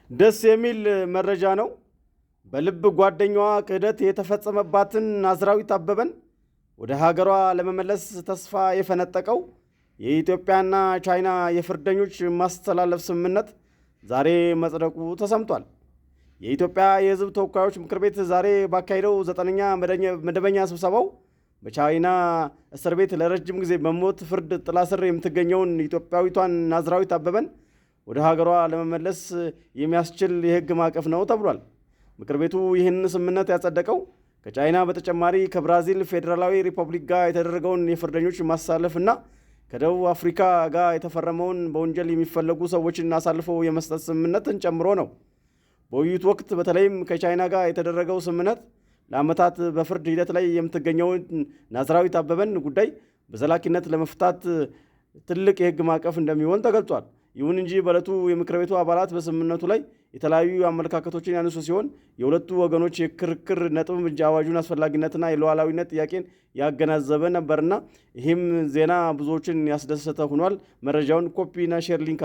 ደስ የሚል መረጃ ነው። በልብ ጓደኛዋ ክህደት የተፈጸመባትን ናዝራዊት አበበን ወደ ሀገሯ ለመመለስ ተስፋ የፈነጠቀው የኢትዮጵያና ቻይና የፍርደኞች ማስተላለፍ ስምምነት ዛሬ መጽደቁ ተሰምቷል። የኢትዮጵያ የሕዝብ ተወካዮች ምክር ቤት ዛሬ ባካሄደው 9ኛ መደበኛ ስብሰባው በቻይና እስር ቤት ለረጅም ጊዜ በሞት ፍርድ ጥላ ስር የምትገኘውን ኢትዮጵያዊቷን ናዝራዊት አበበን ወደ ሀገሯ ለመመለስ የሚያስችል የሕግ ማዕቀፍ ነው ተብሏል። ምክር ቤቱ ይህን ስምምነት ያጸደቀው ከቻይና በተጨማሪ ከብራዚል ፌዴራላዊ ሪፐብሊክ ጋር የተደረገውን የፍርደኞች ማሳለፍና ከደቡብ አፍሪካ ጋር የተፈረመውን በወንጀል የሚፈለጉ ሰዎችን አሳልፈው የመስጠት ስምምነትን ጨምሮ ነው። በውይይቱ ወቅት በተለይም ከቻይና ጋር የተደረገው ስምምነት ለዓመታት በፍርድ ሂደት ላይ የምትገኘውን ናዝራዊት አበበን ጉዳይ በዘላቂነት ለመፍታት ትልቅ የሕግ ማዕቀፍ እንደሚሆን ተገልጿል። ይሁን እንጂ በዕለቱ የምክር ቤቱ አባላት በስምምነቱ ላይ የተለያዩ አመለካከቶችን ያነሱ ሲሆን የሁለቱ ወገኖች የክርክር ነጥብ አዋጁን አስፈላጊነትና የሉዓላዊነት ጥያቄን ያገናዘበ ነበርና ይህም ዜና ብዙዎችን ያስደሰተ ሆኗል። መረጃውን ኮፒና ሼር ሊንክ